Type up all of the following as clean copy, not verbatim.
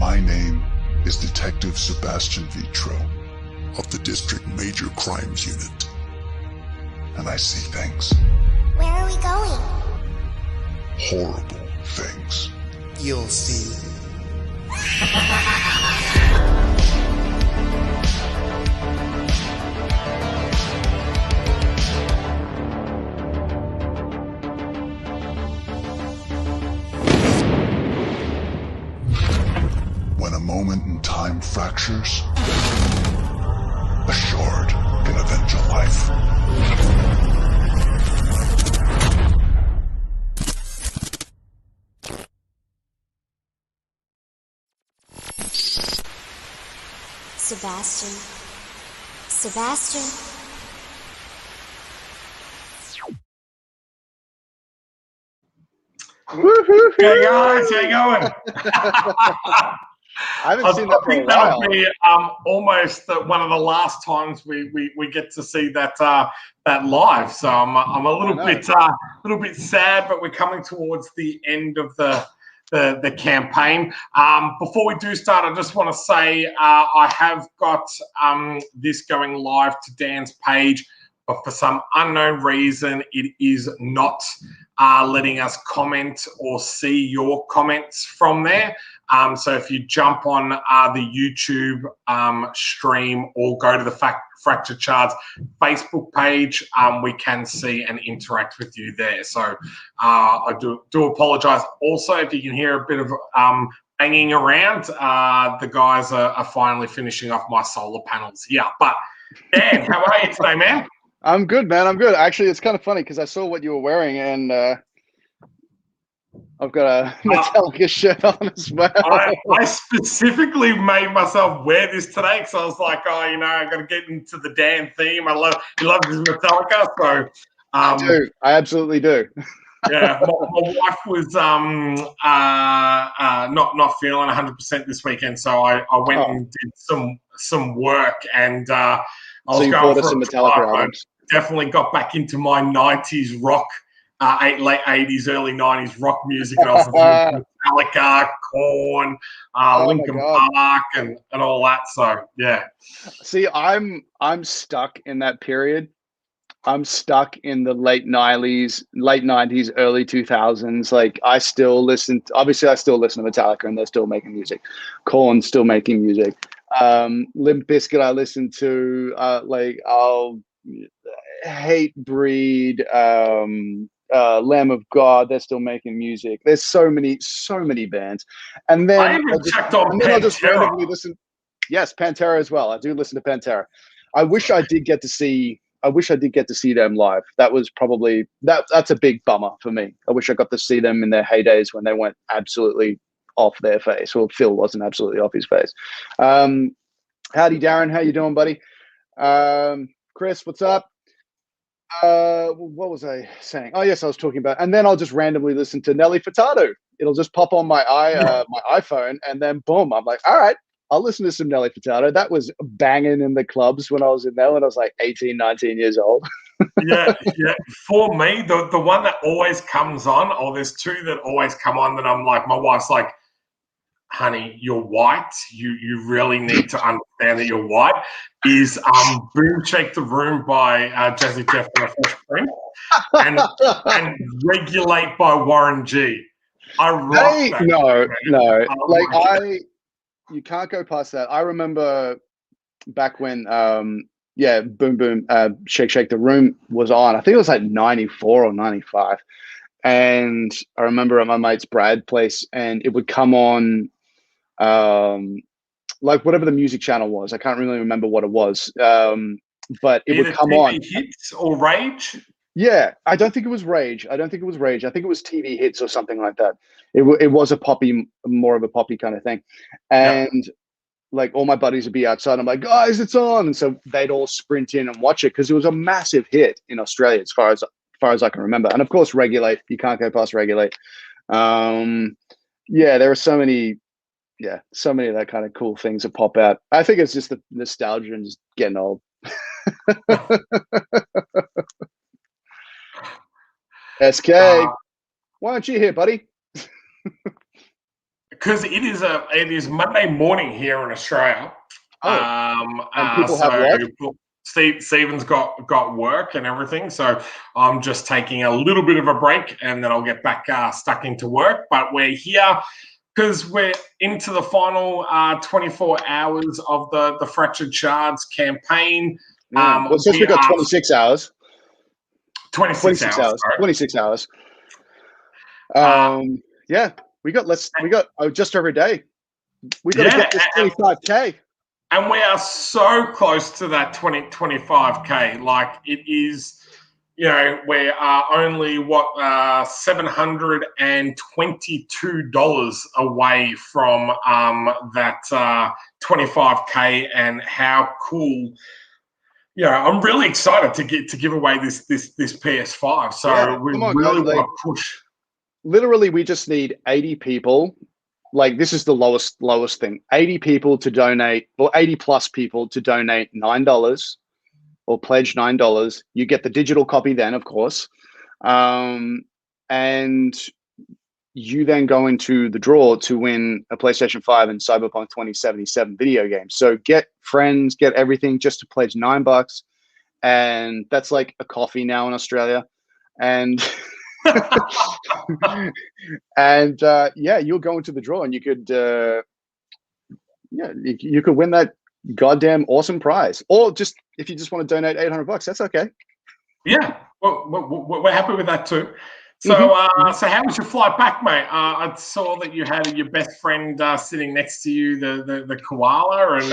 My name is Detective Sebastian Vitro of the District Major Crimes Unit. And I see things. Where are we going? Horrible things. You'll see. When a moment in time fractures, a shard can avenge a life. Sebastian. Sebastian. Woohoo! Hey guys, how you going? I haven't seen that for a while. That'll be almost one of the last times we get to see that that live. So I'm a little bit sad, but we're coming towards the end of the campaign. Before we do start, I just want to say I have got this going live to Dan's page, but for some unknown reason, it is not letting us comment or see your comments from there. So if you jump on the YouTube stream or go to the Fractured Shards Facebook page, we can see and interact with you there. So I do apologize. Also, if you can hear a bit of banging around, the guys are finally finishing off my solar panels here. But Dan, how are you today, man? I'm good, man. I'm good. Actually, it's kind of funny because I saw what you were wearing, and I've got a Metallica shirt on as well. I specifically made myself wear this today because I was like, I got to get into the Dan theme. He loves his Metallica, so I do. I absolutely do. Yeah, my wife was not feeling 100% this weekend, so I went and did some work, and I was going for some Metallica albums. Definitely got back into my 90s rock, late 80s, early 90s rock music. And I was listening to Metallica, Korn, Linkin Park, and all that. So yeah. See, I'm stuck in that period. I'm stuck in the late 90s, early 2000s. Like I still listen to Metallica, and they're still making music. Korn still making music. Limp Bizkit I listen to. I'll Hatebreed, Lamb of God, they're still making music. There's so many bands. And then I'll just randomly listen. Yes, Pantera as well. I do listen to Pantera. I wish I did get to see them live. That was probably that's a big bummer for me. I wish I got to see them in their heydays when they went absolutely off their face. Well, Phil wasn't absolutely off his face. Howdy, Darren. How you doing, buddy? Chris, what's up? What was I saying? Oh, yes, I was talking about. And then I'll just randomly listen to Nelly Furtado. It'll just pop on my my iPhone, and then boom, I'm like, all right, I'll listen to some Nelly Furtado. That was banging in the clubs when I was in there when I was like 18, 19 years old. yeah. For me, the one that always comes on, or there's two that always come on that I'm like, my wife's like, honey, you're white. You really need to understand that you're white. Is Boom Shake the Room by Jazzy Jeff and the Fresh Prince, and Regulate by Warren G. I rock that. You can't go past that. I remember back when Boom Boom Shake Shake the Room was on. I think it was like 94 or 95. And I remember at my mate's Brad place, and it would come on like whatever the music channel was. I can't really remember what it was. But it would come on. Hits or Rage? Yeah, I don't think it was Rage. I think it was TV Hits or something like that. It was more of a poppy kind of thing. And like all my buddies would be outside. I'm like, guys, it's on. And so they'd all sprint in and watch it because it was a massive hit in Australia as far as I can remember. And of course, Regulate. You can't go past Regulate. There are so many of that kind of cool things that pop out. I think it's just the nostalgia and just getting old. SK, why aren't you here, buddy? because it is Monday morning here in Australia. And people have what? Stephen's got work and everything, so I'm just taking a little bit of a break, and then I'll get back stuck into work. But we're here because we're into the final 24 hours of the Fractured Shards campaign. Well, it says we got 26 hours. 26 hours. 26 hours. Yeah, we got just over a day. We got to get this 25K. And we are so close to that 25K. Like, it is, we are only $722 away from that 25K. And how cool! I'm really excited to give away this PS5. So we really want to push. Literally, we just need 80 people. Like, this is the lowest thing. 80 people to donate, or 80 plus people to donate $9 or pledge $9. You get the digital copy then, of course. And you then go into the draw to win a PlayStation 5 and Cyberpunk 2077 video game. So get friends, get everything just to pledge $9. And that's like a coffee now in Australia. And and you'll go into the draw, and you could you could win that goddamn awesome prize. Or just if you just want to donate $800, that's okay. Yeah, well, we're happy with that too. So so how was your flight back, mate? I saw that you had your best friend sitting next to you, the koala, and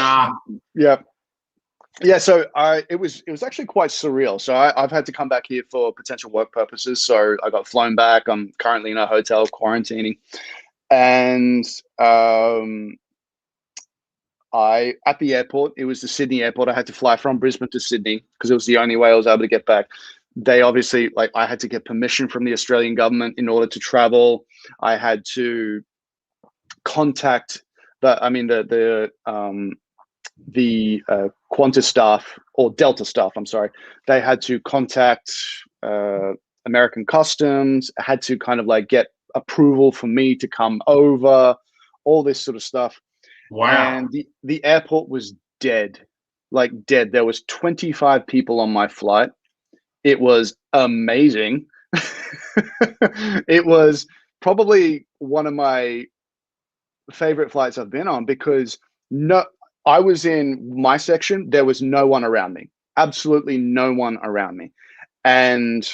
yeah, so it was actually quite surreal. So I've had to come back here for potential work purposes. So I got flown back. I'm currently in a hotel quarantining, and at the airport, it was the Sydney airport. I had to fly from Brisbane to Sydney because it was the only way I was able to get back. They obviously, I had to get permission from the Australian government in order to travel. I had to contact the Qantas staff, or Delta staff, I'm sorry. They had to contact American Customs, had to kind of get approval for me to come over, all this sort of stuff. Wow. And the airport was dead, dead. There was 25 people on my flight. It was amazing. It was probably one of my favorite flights I've been on, because I was in my section. There was no one around me. Absolutely no one around me. And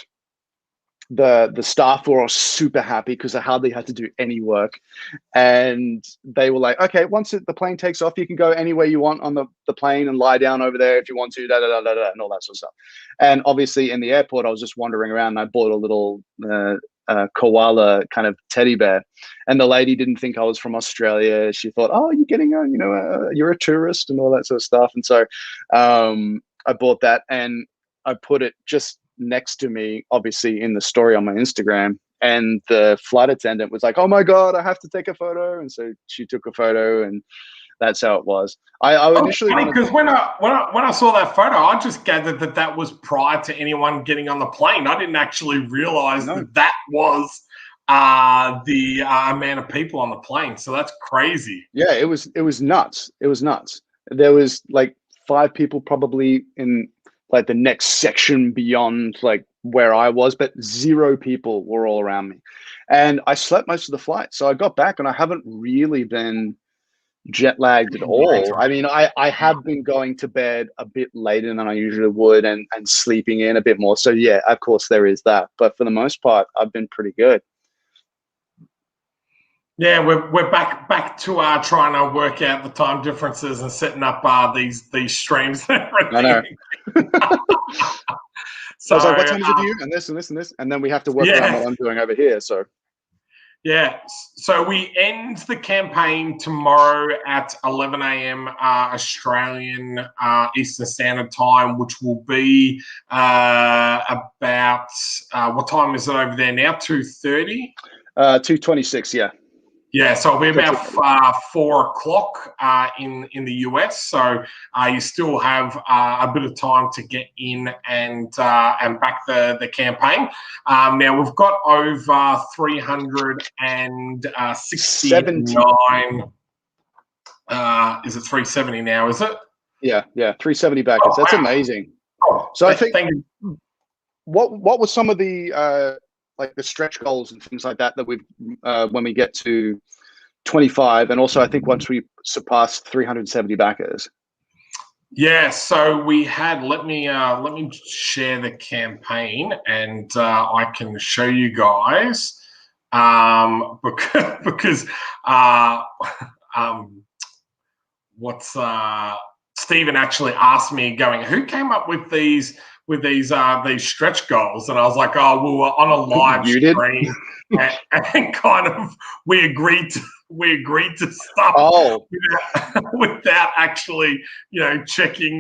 the staff were all super happy because I hardly had to do any work. And they were like, okay, once the plane takes off, you can go anywhere you want on the plane and lie down over there if you want to, and all that sort of stuff. And obviously in the airport, I was just wandering around, and I bought a little koala kind of teddy bear. And the lady didn't think I was from Australia. She thought, oh, you're getting you're a tourist and all that sort of stuff. And so I bought that, and I put it just next to me, obviously in the story on my Instagram. And the flight attendant was like, oh my God, I have to take a photo. And so she took a photo, and that's how it was. I initially, because when I saw that photo, I just gathered that was prior to anyone getting on the plane. I didn't actually realize that was the amount of people on the plane. So that's crazy. Yeah, it was nuts. It was nuts. There was 5 people probably in the next section beyond where I was, but 0 people were all around me. And I slept most of the flight. So I got back, and I haven't really been jet lagged at all. I mean, I have been going to bed a bit later than I usually would, and sleeping in a bit more. So yeah, of course there is that. But for the most part, I've been pretty good. Yeah, we're back to trying to work out the time differences and setting up these streams and everything. I know. So I was like, what time is it for you? And this and this and this, and then we have to work out what I'm doing over here. So yeah, so we end the campaign tomorrow at 11 a.m. Australian Eastern Standard Time, which will be about what time is it over there now? 2:30. 2:26. Yeah. Yeah, so it'll be about 4 o'clock in the US. So you still have a bit of time to get in and back the campaign. Now we've got over 369. Is it 370 now? Is it? Yeah, 370 backers. That's amazing. So I think what were some of the like the stretch goals and things like that we've when we get to 25, and also I think once we surpass 370 backers. Yeah, so we had. Let me share the campaign, and I can show you guys because Stephen actually asked me, going, who came up with these stretch goals? And I was like, oh, we were on a live stream and kind of we agreed to stuff without actually, checking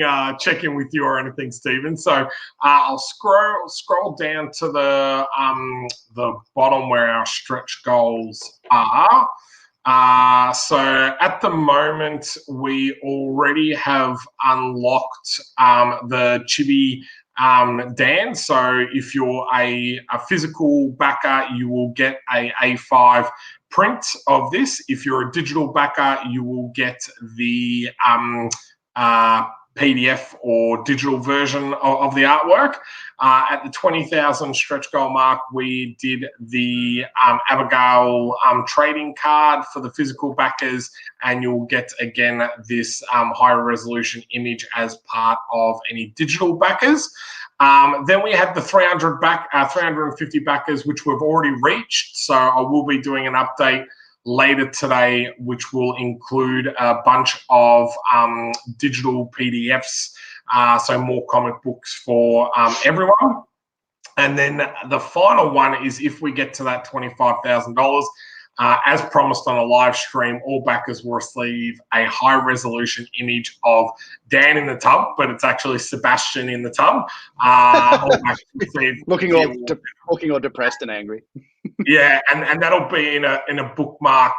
with you or anything, Stephen. So I'll scroll down to the bottom where our stretch goals are. So at the moment, we already have unlocked the Chibi Dan. So if you're a physical backer, you will get a A5 print of this. If you're a digital backer, you will get the PDF or digital version of the artwork. At the 20,000 stretch goal mark, we did the Abigail trading card for the physical backers, and you'll get again this higher resolution image as part of any digital backers. Then we had the 350 backers, which we've already reached. So I will be doing an update later today, which will include a bunch of digital PDFs, so more comic books for everyone. And then the final one is if we get to that $25,000, as promised on a live stream, all backers will receive a high-resolution image of Dan in the tub, but it's actually Sebastian in the tub. looking all depressed and angry. Yeah, and that'll be in a bookmark,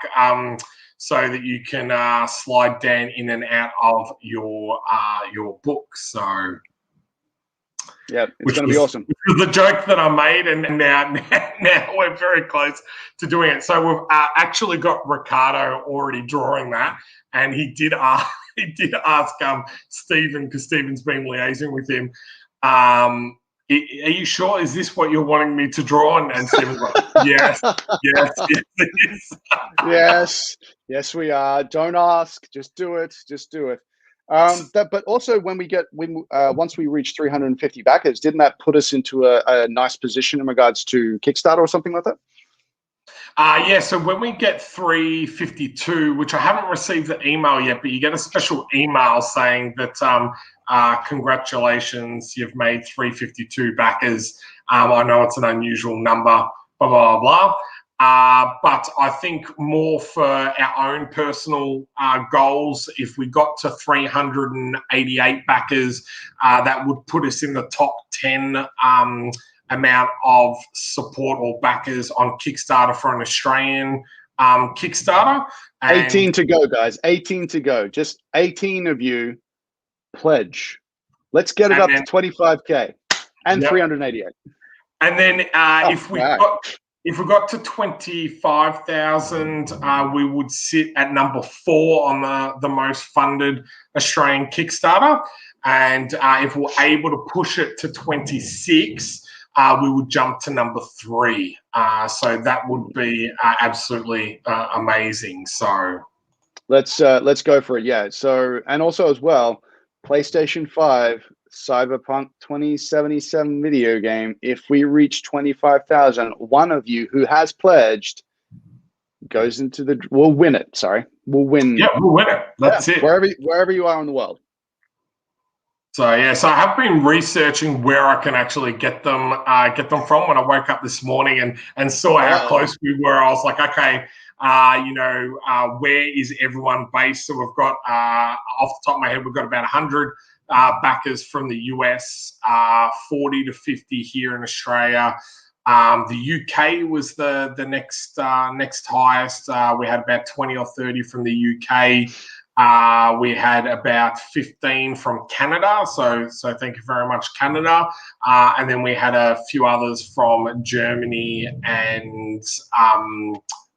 so that you can slide Dan in and out of your book. So. Yeah, it's going to be awesome. Which was the joke that I made, and now we're very close to doing it. So we've actually got Ricardo already drawing that, and he did ask Stephen, because Stephen's been liaising with him. Are you sure? Is this what you're wanting me to draw? And Stephen's like, yes, it is. yes, we are. Don't ask. Just do it. But also once we reach 350 backers, didn't that put us into a nice position in regards to Kickstarter or something like that? Yeah, so when we get 352, which I haven't received the email yet, but you get a special email saying that congratulations, you've made 352 backers. I know it's an unusual number, blah, blah, blah. But I think more for our own personal goals, if we got to 388 backers, that would put us in the top 10 amount of support or backers on Kickstarter for an Australian Kickstarter. And 18 to go, guys. 18 to go. Just 18 of you pledge. Let's get it up to 25K and 388. And then if we got to 25,000, we would sit at number 4 on the most funded Australian Kickstarter. And if we're able to push it to 26, we would jump to number 3. So that would be absolutely amazing. So let's go for it. Yeah. So, and also as well, PlayStation 5 Cyberpunk 2077 video game. If we reach 25,000, one of you who has pledged goes into we'll win it. Sorry, we'll win. Yeah, we'll win it. That's it. Wherever you are in the world. So I have been researching where I can actually get them from. When I woke up this morning and saw how close we were, I was like, okay, where is everyone based? So we've got off the top of my head, we've got about 100 backers from the US, 40 to 50 here in Australia, The UK was the next highest. We had about 20 or 30 from the UK. We had about 15 from Canada. So thank you very much, Canada. And then we had a few others from Germany and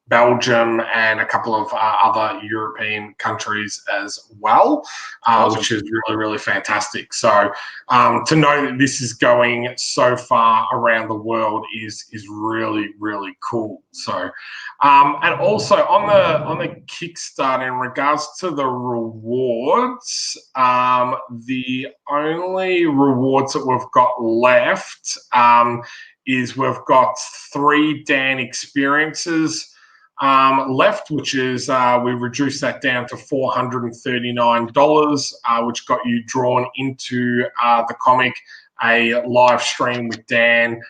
Belgium and a couple of other European countries as well, awesome. Which is really, really fantastic. So to know that this is going so far around the world is really, really cool. So and also on the Kickstarter, in regards to the rewards, the only rewards that we've got left is we've got 3 Dan experiences left, which is we reduced that down to $439, which got you drawn into the comic, a live stream with Dan.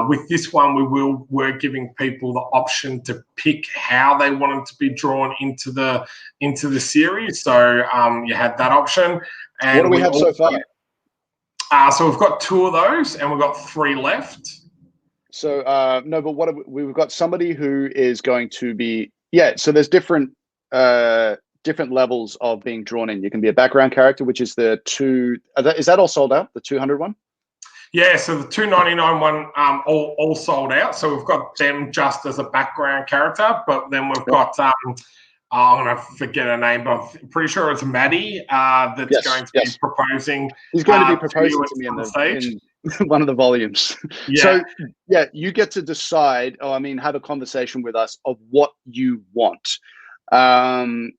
With this one, we're giving people the option to pick how they wanted to be drawn into the series. So you had that option. And what do we have so far? So we've got 2 of those, and we've got 3 left. So no, but we've got somebody who is going to be so there's different levels of being drawn in. You can be a background character, which is the 2. Is that all sold out? The 200 one? Yeah, so the $299 one all sold out. So we've got them just as a background character, but then we've got I'm going to forget her name, but I'm pretty sure it's Maddie that's going to be proposing. He's going to be proposing to me in one of the volumes. Yeah. So, you get to decide, have a conversation with us of what you want. And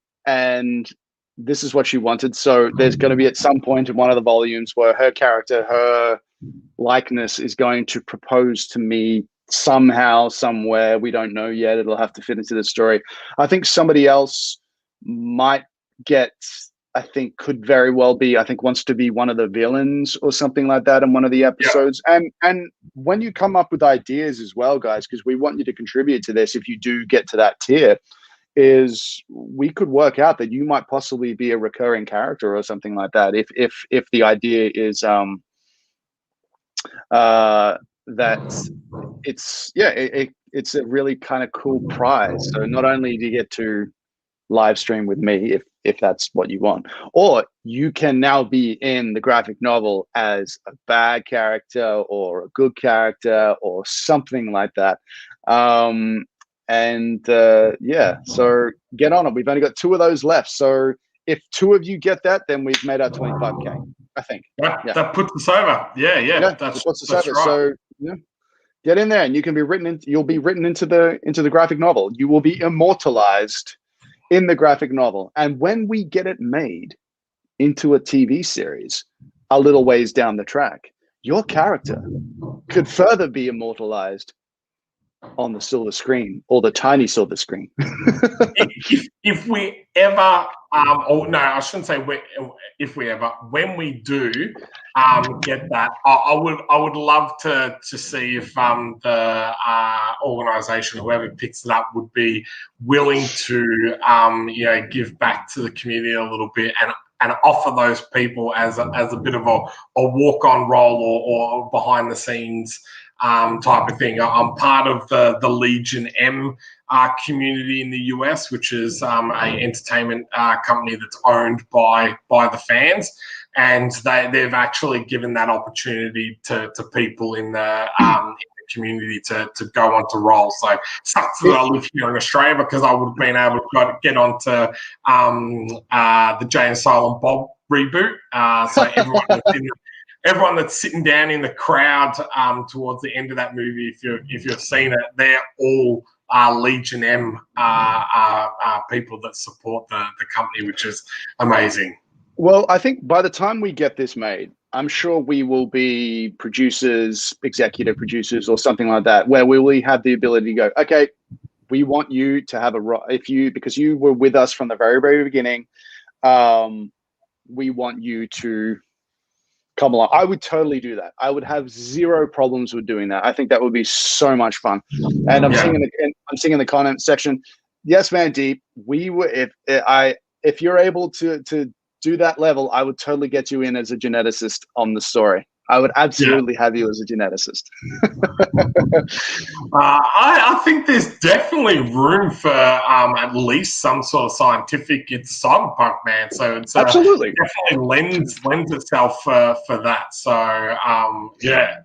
this is what she wanted. So there's going to be at some point in one of the volumes where her character, her likeness is going to propose to me somehow, somewhere. We don't know yet. It'll have to fit into the story. I think somebody else might could very well be, wants to be one of the villains or something like that in one of the episodes. Yeah. And when you come up with ideas as well, guys, because we want you to contribute to this, if you do get to that tier, is we could work out that you might possibly be a recurring character or something like that. If the idea is that it's a really kind of cool prize. So not only do you get to live stream with me if that's what you want, or you can now be in the graphic novel as a bad character or a good character or something like that. So get on it. We've only got 2 of those left. So if 2 of you get that, then we've made our 25K, I think. That puts us over. Yeah. That puts us over. Right. So get in there, and you can be you'll be written into the graphic novel. You will be immortalized in the graphic novel. And when we get it made into a TV series a little ways down the track, your character could further be immortalized on the silver screen, or the tiny silver screen. if we ever, I shouldn't say if we ever, when we do get that, I would love to see if the organisation, whoever picks it up, would be willing to give back to the community a little bit and offer those people as a bit of a walk-on role or behind the scenes type of thing. I'm part of the Legion M community in the US, which is an entertainment company that's owned by the fans, and they've actually given that opportunity to people in the community to go on to roll. So it sucks that I live here in Australia, because I would have been able to get onto the Jay and Silent Bob reboot. So everyone that's sitting down in the crowd towards the end of that movie, if you've seen it, they're all Legion M people that support the company, which is amazing. Well, I think by the time we get this made, I'm sure we will be producers, executive producers, or something like that, where we will have the ability to go, okay, we want you to have because you were with us from the very, very beginning, we want you to come along. I would totally do that. I would have zero problems with doing that. I think that would be so much fun. And I'm seeing in the comment section, yes, man, Deep. If you're able to do that level, I would totally get you in as a geneticist on the story. I would absolutely have you as a geneticist. I think there's definitely room for at least some sort of scientific. It's cyberpunk, man, so it's absolutely definitely lends itself for that. So yeah.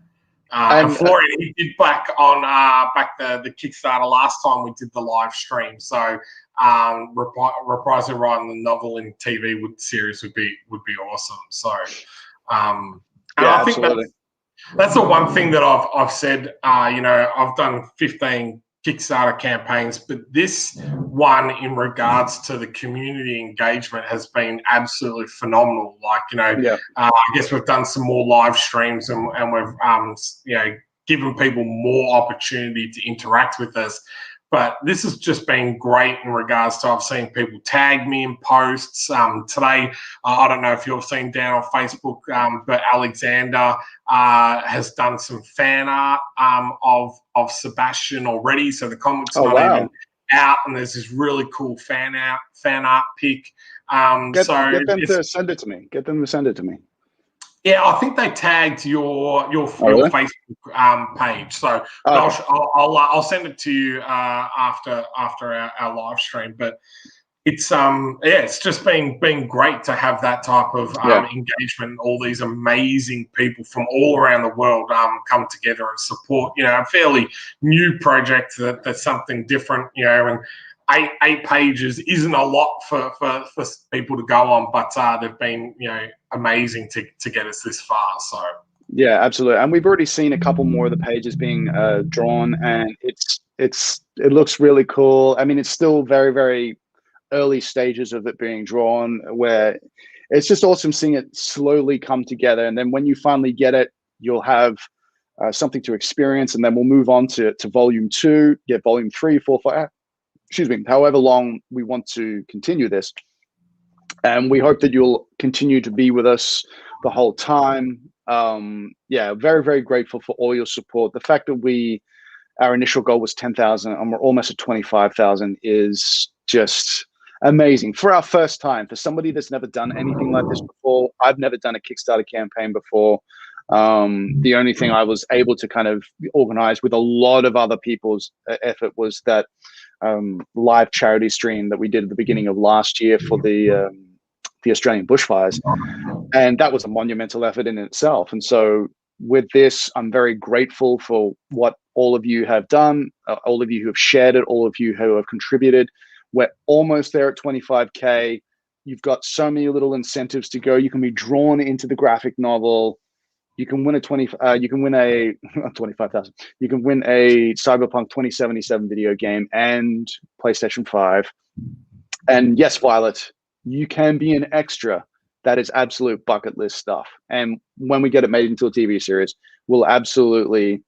And Florian, he did back the Kickstarter last time we did the live stream. So reprising writing the novel in TV series would be awesome. So and I think that's the one thing that I've said. I've done 15 Kickstarter campaigns, but this one in regards to the community engagement has been absolutely phenomenal. Like, I guess we've done some more live streams and we've given people more opportunity to interact with us. But this has just been great in regards to I've seen people tag me in posts. Today, I don't know if you've seen down on Facebook, but Alexander has done some fan art of Sebastian already. So the comic's not even out, and there's this really cool fan art pic. Get them to send it to me. Get them to send it to me. Yeah, I think they tagged your Facebook page, so I'll send it to you after our live stream. But it's it's just been great to have that type of engagement. All these amazing people from all around the world come together and support. A fairly new project that's something different. And eight pages isn't a lot for people to go on, but they've been amazing to get us this far. So yeah, absolutely. And we've already seen a couple more of the pages being drawn, and it looks really cool. I mean, it's still very, very early stages of it being drawn, where it's just awesome seeing it slowly come together. And then when you finally get it, you'll have something to experience, and then we'll move on to volume 2, get volume 3, 4, 5. However long we want to continue this. And we hope that you'll continue to be with us the whole time. Very, very grateful for all your support. The fact that our initial goal was 10,000 and we're almost at 25,000 is just amazing for our first time. For somebody that's never done anything like this before, I've never done a Kickstarter campaign before. The only thing I was able to kind of organize with a lot of other people's effort was that live charity stream that we did at the beginning of last year for the Australian bushfires, and that was a monumental effort in itself. And so with this, I'm very grateful for what all of you have done, all of you who have shared it, all of you who have contributed. We're almost there at 25K. You've got so many little incentives to go. You can be drawn into the graphic novel. You can win you can win a 25,000. You can win a Cyberpunk 2077 video game and PlayStation 5. And yes, Violet, you can be an extra. That is absolute bucket list stuff. And when we get it made into a TV series, we'll absolutely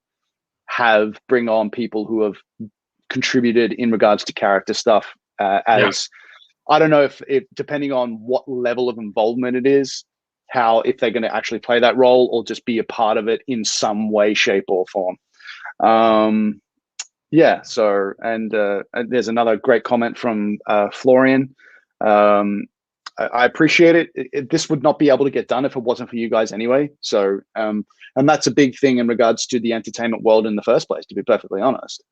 bring on people who have contributed in regards to character stuff. I don't know if depending on what level of involvement it is, if they're going to actually play that role or just be a part of it in some way, shape, or form. So and there's another great comment from Florian. I appreciate it. This would not be able to get done if it wasn't for you guys anyway. So and that's a big thing in regards to the entertainment world in the first place, to be perfectly honest.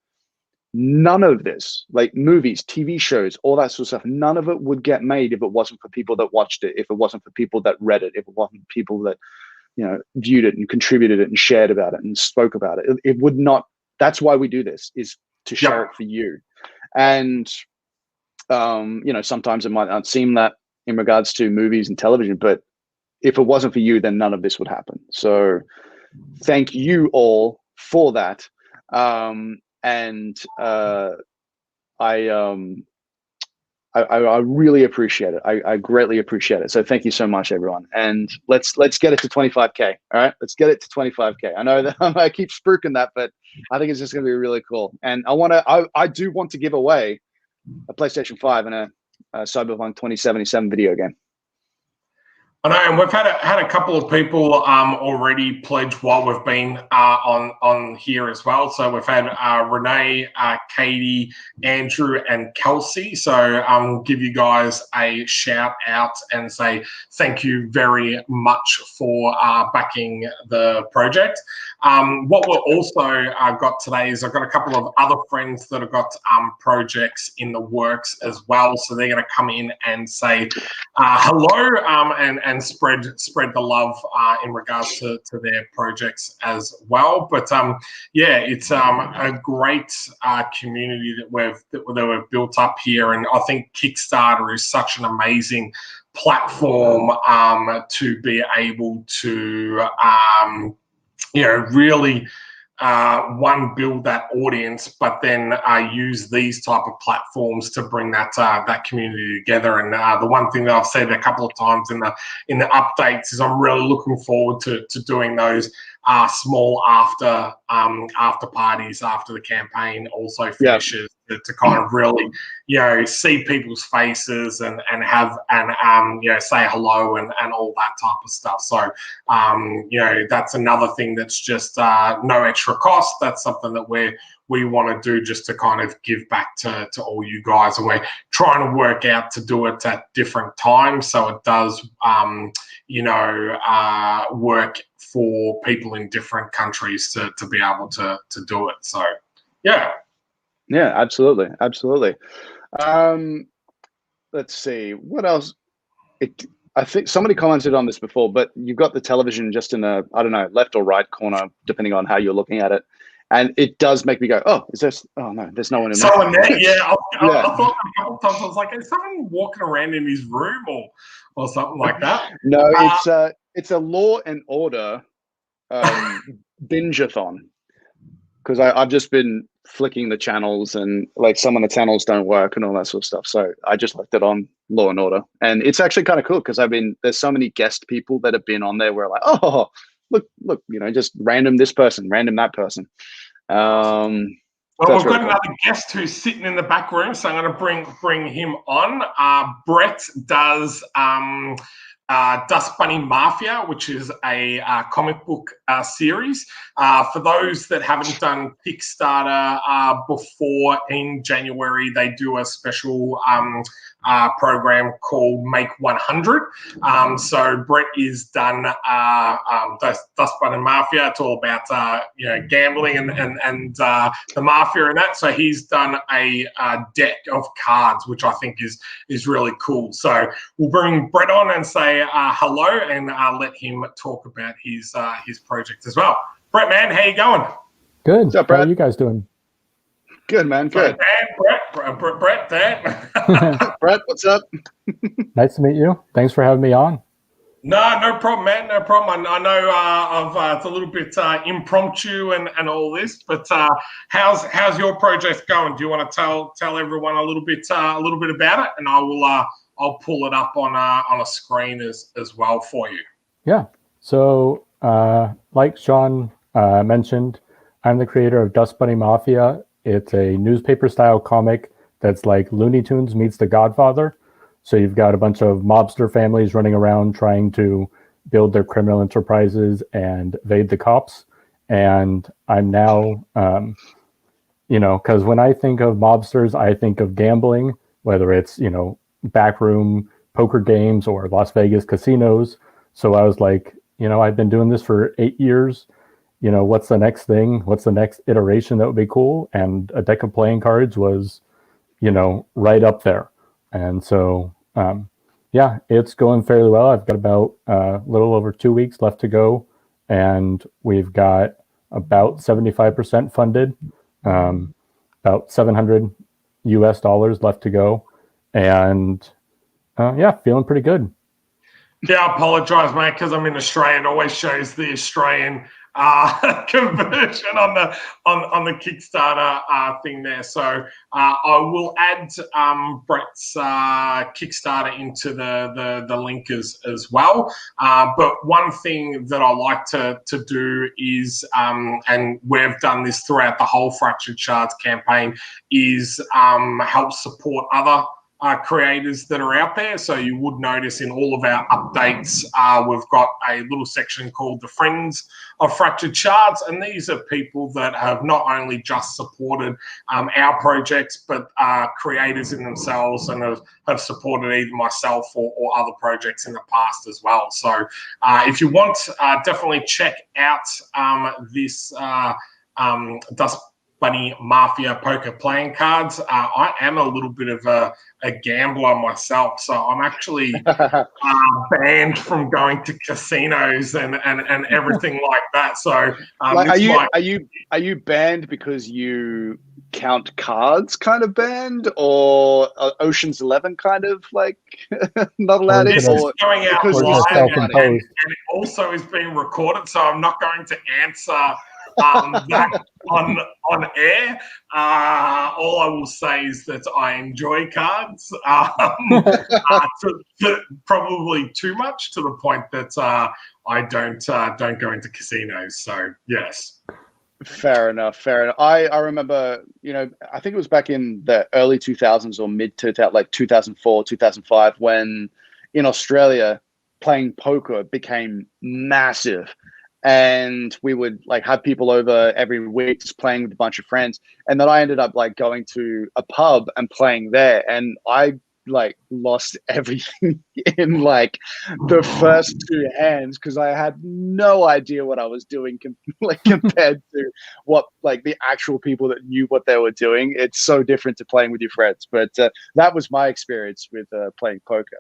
None of this, like movies, TV shows, all that sort of stuff, none of it would get made if it wasn't for people that watched it, if it wasn't for people that read it, if it wasn't people that, viewed it and contributed it and shared about it and spoke about it. It would not. That's why we do this, is to share it for you. And, sometimes it might not seem that in regards to movies and television, but if it wasn't for you, then none of this would happen. So thank you all for that. And I really appreciate it. I greatly appreciate it. So thank you so much, everyone. And let's get it to 25K. All right, let's get it to 25K. I know that I keep spooking that, but I think it's just going to be really cool. And I do want to give away a PlayStation 5 and a Cyberpunk 2077 video game. I know, and we've had a couple of people already pledge while we've been on here as well. So we've had Renee, Katie, Andrew, and Kelsey. So give you guys a shout out and say thank you very much for backing the project. What we've also got today is I've got a couple of other friends that have got projects in the works as well. So they're going to come in and say hello and spread the love in regards to their projects as well. But yeah, it's a great community that we've built up here, and I think Kickstarter is such an amazing platform to be able to really build that audience, but then use these type of platforms to bring that community together. And the one thing that I've said a couple of times in the updates is I'm really looking forward to doing those small after parties after the campaign also finishes, to kind of really see people's faces and have say hello and all that type of stuff. So that's another thing that's just no extra cost. That's something that we want to do just to kind of give back to all you guys, and we're trying to work out to do it at different times so it does work for people in different countries to be able to do it. So yeah, absolutely. Let's see what else. I think somebody commented on this before, but you've got the television just in a, I don't know, left or right corner, depending on how you're looking at it. And it does make me go, oh, is there? Oh no, there's no one in there. Someone there, yeah. I thought a couple of times, I was like, is someone walking around in his room or something like that? No, it's a Law and Order binge-a-thon, because I've just been flicking the channels, and like some of the channels don't work and all that sort of stuff. So I just left it on Law and Order, and it's actually kind of cool because there's so many guest people that have been on there where like, oh, look, just random this person, random that person. Well, we've got another guest who's sitting in the back room, so I'm going to bring him on. Brett does Dust Bunny Mafia, which is a comic book series. For those that haven't done Kickstarter before, in January they do a special program called Make 100. So Brett is done Dust Bunny Mafia. It's all about gambling and the mafia and that. So he's done a deck of cards, which I think is really cool. So we'll bring Brett on and say hello, and let him talk about his project as well. Brett, man, how you going? Good. What's up, Brett? How are you guys doing? Good, man. Good. Brett, Brett, what's up? Nice to meet you. Thanks for having me on. No problem, man. No problem. I know it's a little bit impromptu and all this, but how's your project going? Do you want to tell everyone a little bit about it, and I'll pull it up on a screen as well for you. Yeah. So like Shaun mentioned, I'm the creator of Dust Bunny Mafia. It's a newspaper-style comic that's like Looney Tunes meets The Godfather. So you've got a bunch of mobster families running around trying to build their criminal enterprises and evade the cops. And I'm now, because when I think of mobsters, I think of gambling, whether it's, backroom poker games or Las Vegas casinos. So I was like, I've been doing this for 8 years. What's the next thing? What's the next iteration that would be cool? And a deck of playing cards was, right up there. And so, it's going fairly well. I've got about a little over 2 weeks left to go. And we've got about 75% funded, about $700 US left to go. And feeling pretty good. Yeah, I apologize, mate, because I'm in Australia. It always shows the Australian conversion on the Kickstarter thing there. So I will add Brett's Kickstarter into the link as well. But one thing that I like to do is, and we've done this throughout the whole Fractured Shards campaign, is help support other creators that are out there. So you would notice in all of our updates, we've got a little section called the Friends of Fractured Shards. And these are people that have not only just supported our projects, but are creators in themselves and have supported either myself or other projects in the past as well. So if you want, definitely check out this Dust Bunny Mafia poker playing cards. I am a little bit of a gambler myself, so I'm actually banned from going to casinos and everything like that. So, are you banned because you count cards kind of banned, or Ocean's 11 kind of like not allowed this in, is going out because live and self-imposed. it also is being recorded, so I'm not going to answer that on air. All I will say is that I enjoy cards, probably too much, to the point that I don't go into casinos. So yes. Fair enough. I remember, I think it was back in the early 2000s or mid to like 2004, 2005, when in Australia playing poker became massive. And we would like have people over every week just playing with a bunch of friends. And then I ended up like going to a pub and playing there. And I like lost everything in like the first two hands because I had no idea what I was doing compared to what like the actual people that knew what they were doing. It's so different to playing with your friends. But that was my experience with playing poker.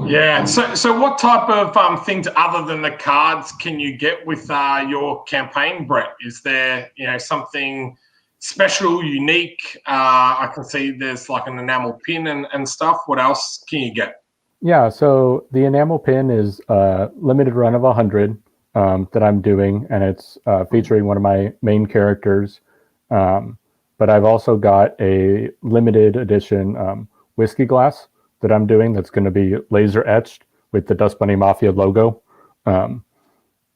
Yeah. So what type of things other than the cards can you get with your campaign, Brett? Is there something special, unique? I can see there's like an enamel pin and stuff. What else can you get? Yeah. So the enamel pin is a limited run of 100 that I'm doing, and it's featuring one of my main characters. But I've also got a limited edition whiskey glass that I'm doing that's going to be laser etched with the Dust Bunny Mafia logo. I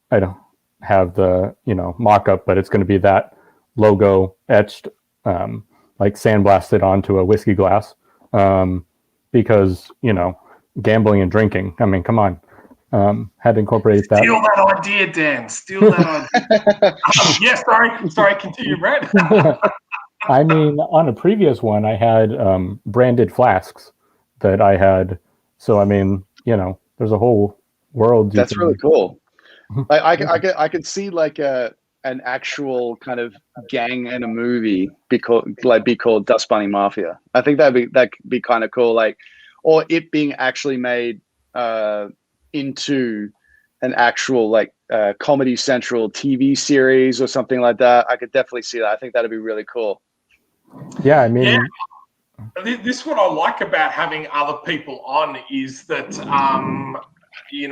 don't have the mock-up, but it's going to be that logo etched, like sandblasted onto a whiskey glass, because gambling and drinking. I mean, come on, had to incorporate that. Steal that idea, Dan. Steal that idea. Yeah, sorry. Continue, Brett. I mean, on a previous one, I had branded flasks that I had. So, I mean, there's a whole world. That's really cool. I could see like an actual kind of gang in a movie be called Dust Bunny Mafia. I think that'd be kind of cool. Like, or it being actually made into an actual like Comedy Central TV series or something like that. I could definitely see that. I think that'd be really cool. Yeah, I mean. Yeah. This is what I like about having other people on is that, and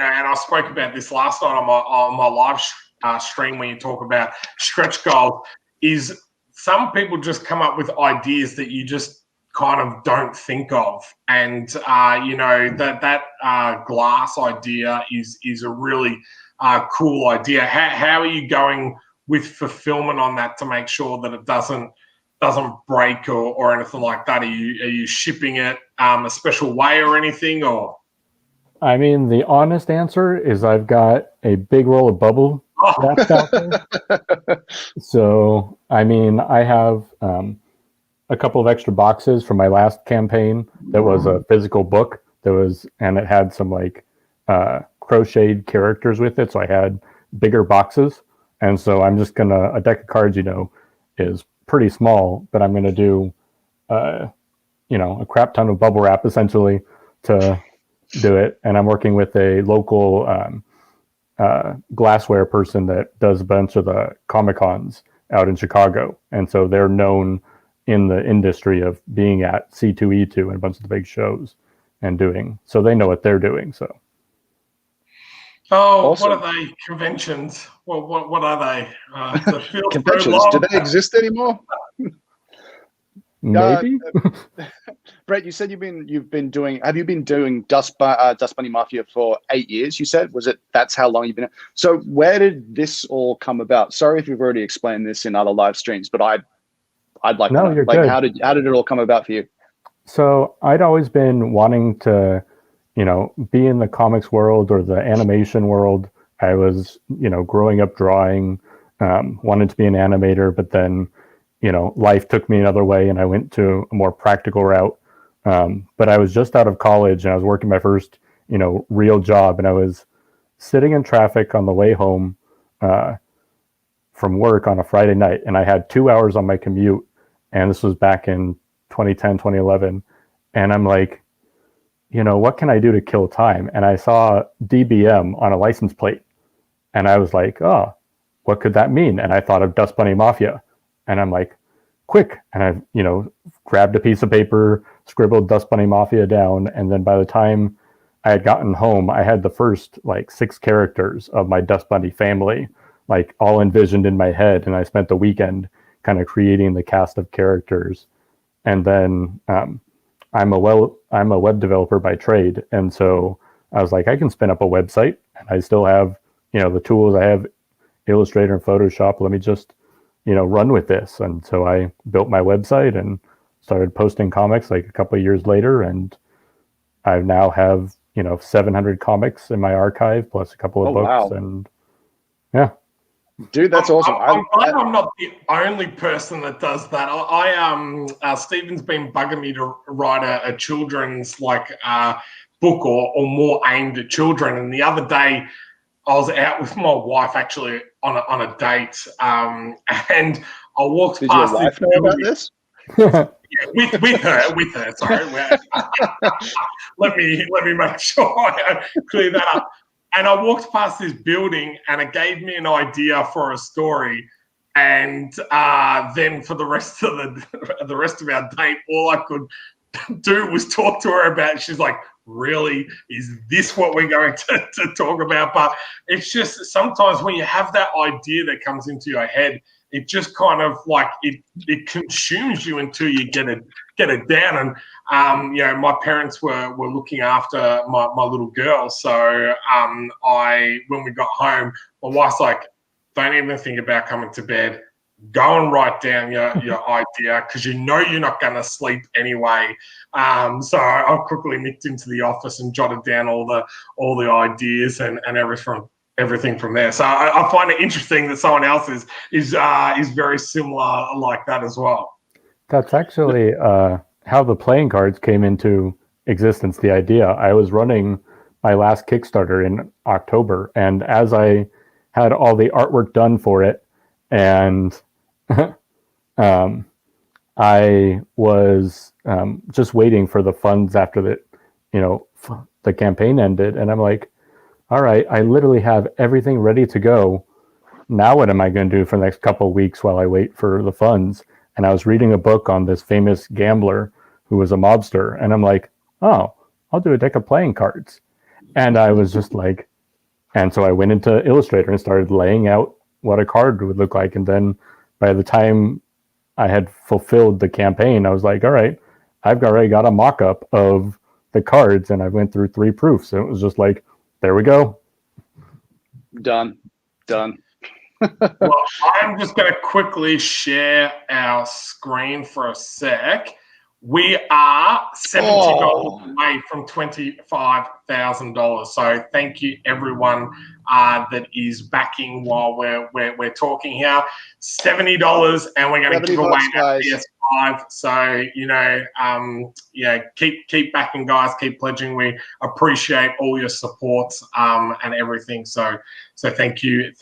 I spoke about this last night on my live stream when you talk about stretch goals, is some people just come up with ideas that you just kind of don't think of. And, that glass idea is a really cool idea. How are you going with fulfillment on that to make sure that it doesn't break or anything like that? Are you shipping it a special way or anything? Or I mean, the honest answer is I've got a big roll of bubble wrapped out there. So, I mean, I have a couple of extra boxes from my last campaign that was a physical book and it had some like crocheted characters with it. So I had bigger boxes. And so I'm just a deck of cards, is pretty small, but I'm going to do, a crap ton of bubble wrap essentially to do it. And I'm working with a local glassware person that does a bunch of the Comic-Cons out in Chicago. And so they're known in the industry of being at C2E2 and a bunch of the big shows and doing, so they know what they're doing. So. Oh, awesome. What are they? Conventions? Well, what are they? Conventions? Do they exist anymore? Maybe. Brett, you said have you been doing Dust Bunny Mafia for 8 years? You said, that's how long you've been? So where did this all come about? Sorry if you've already explained this in other live streams, but I'd like to know. You're like, good. how did it all come about for you? So I'd always been wanting to, be in the comics world or the animation world. I was, growing up drawing, wanted to be an animator, but then, life took me another way and I went to a more practical route. But I was just out of college and I was working my first, real job, and I was sitting in traffic on the way home from work on a Friday night, and I had 2 hours on my commute, and this was back in 2010, 2011, and I'm like, what can I do to kill time? And I saw DBM on a license plate, and I was like, oh, what could that mean? And I thought of Dust Bunny Mafia, and I'm like, quick, and I, grabbed a piece of paper, scribbled Dust Bunny Mafia down, and then by the time I had gotten home, I had the first 6 characters of my Dust Bunny family, all envisioned in my head, and I spent the weekend kind of creating the cast of characters. And then I'm a web developer by trade, and so I was like, I can spin up a website, and I still have the tools. I have Illustrator and Photoshop. Let me just run with this. And so I built my website and started posting comics a couple of years later, and I now have 700 comics in my archive plus a couple of books. Wow. And yeah. Dude, that's awesome. I'm glad I'm not the only person that does that. Stephen's been bugging me to write a children's book or more aimed at children. And the other day, I was out with my wife actually on a date, and I walked Did past. Did your wife know about this? with her. Sorry, let me make sure I clear that up. And I walked past this building, and it gave me an idea for a story. And then for the rest of our date, all I could do was talk to her about it. She's like, really? Is this what we're going to talk about? But it's just sometimes when you have that idea that comes into your head, it just kind of it consumes you until you get it down. And my parents were looking after my little girl, so when we got home, my wife's like, don't even think about coming to bed. Go and write down your idea, because you're not going to sleep anyway. So I quickly nipped into the office and jotted down all the ideas and everything from there. So I find it interesting that someone else is very similar like that as well. That's actually how the playing cards came into existence. The idea, I was running my last Kickstarter in October, and as I had all the artwork done for it, and I was just waiting for the funds after the campaign ended, and I'm like, all right, I literally have everything ready to go. Now what am I going to do for the next couple of weeks while I wait for the funds? And I was reading a book on this famous gambler who was a mobster, and I'm like, oh, I'll do a deck of playing cards. And I was just like, and so I went into Illustrator and started laying out what a card would look like. And then by the time I had fulfilled the campaign, I was like, all right, I've already got a mock-up of the cards, and I went through 3 proofs. And it was just like, there we go. Done. Well, I'm just going to quickly share our screen for a sec. We are $70 away from $25,000. So thank you, everyone that is backing while we're talking here. $70, and we're going to give away that PS5. So keep backing, guys. Keep pledging. We appreciate all your support and everything. So thank you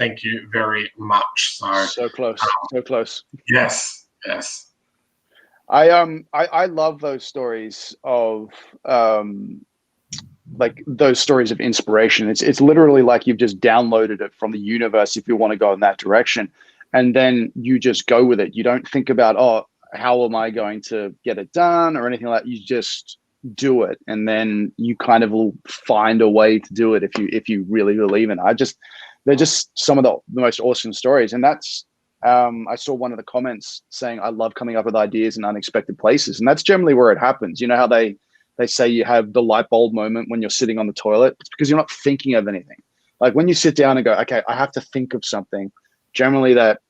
very much. So close, so close. Yes. I love those stories of those stories of inspiration. It's literally like you've just downloaded it from the universe if you want to go in that direction, and then you just go with it. You don't think about, oh, how am I going to get it done or anything like that. You just do it, and then you kind of will find a way to do it if you really believe in it. They're just some of the most awesome stories, and that's. I saw one of the comments saying, I love coming up with ideas in unexpected places. And that's generally where it happens. You know how they say you have the light bulb moment when you're sitting on the toilet? It's because you're not thinking of anything. Like when you sit down and go, okay, I have to think of something, generally that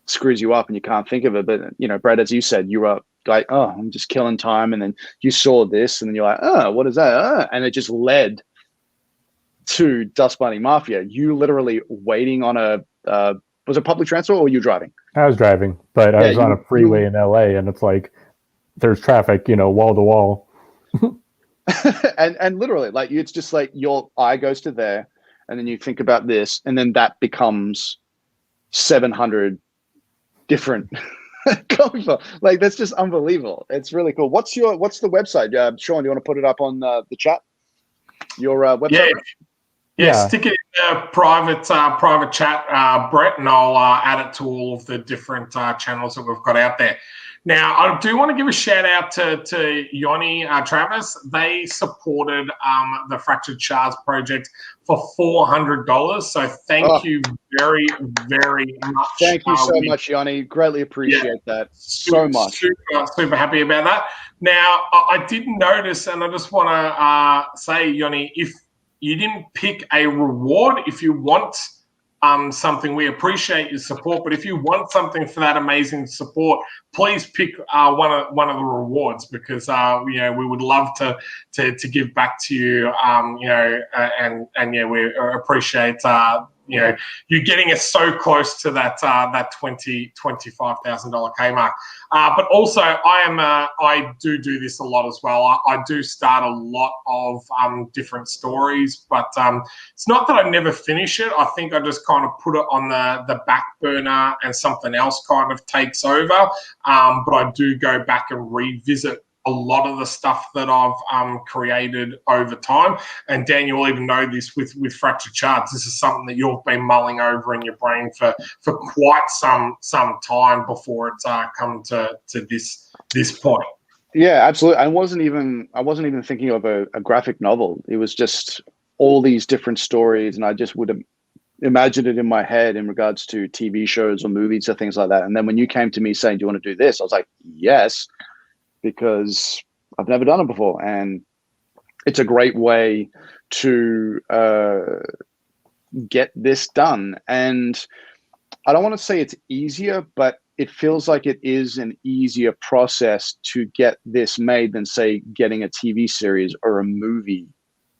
screws you up and you can't think of it. But, Brad, as you said, you were like, oh, I'm just killing time, and then you saw this, and then you're like, oh, what is that? And it just led to Dust Bunny Mafia. You literally waiting on was it public transport or were you driving? I was driving, but I was on a freeway in LA, and it's like there's traffic, wall to wall. and literally, like, it's just like your eye goes to there, and then you think about this, and then that becomes 700 different comic book. Like, that's just unbelievable. It's really cool. What's the website? Shaun, do you want to put it up on the chat? Your website? Yeah, stick it in the private chat, Brett, and I'll add it to all of the different channels that we've got out there. Now, I do want to give a shout out to Yoni Travis. They supported the Fractured Shards project for $400. So thank you very, very much. Thank you so much, Yoni. Greatly appreciate that so much. Super happy about that. Now, I did notice, and I just want to say, Yoni, if you didn't pick a reward, if you want something, we appreciate your support, but if you want something for that amazing support, please pick one of the rewards, because we would love to give back to you, and we appreciate you getting us so close to that $25,000 K mark. But also, I do this a lot as well. I do start a lot of different stories, but it's not that I never finish it. I think I just kind of put it on the back burner, and something else kind of takes over. But I do go back and revisit a lot of the stuff that I've created over time. And Dan, you'll even know this with Fractured Shards. This is something that you've been mulling over in your brain for quite some time before it's come to this point. Yeah, absolutely. I wasn't even thinking of a graphic novel. It was just all these different stories, and I just would have imagined it in my head in regards to TV shows or movies or things like that. And then when you came to me saying, do you want to do this? I was like, yes, because I've never done it before. And it's a great way to get this done. And I don't want to say it's easier, but it feels like it is an easier process to get this made than, say, getting a TV series or a movie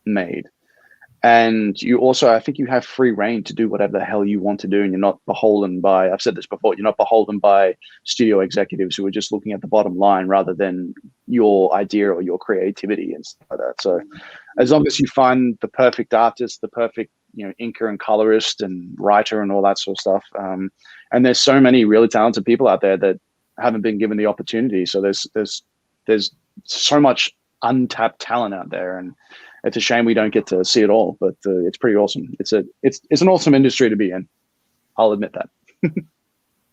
made. And you also, I think you have free reign to do whatever the hell you want to do, and you're not beholden by, I've said this before, you're not beholden by studio executives who are just looking at the bottom line rather than your idea or your creativity and stuff like that. So as long as you find the perfect artist, the perfect, inker and colorist and writer and all that sort of stuff. And there's so many really talented people out there that haven't been given the opportunity. So there's so much untapped talent out there, and it's a shame we don't get to see it all, but it's pretty awesome. It's an awesome industry to be in. I'll admit that.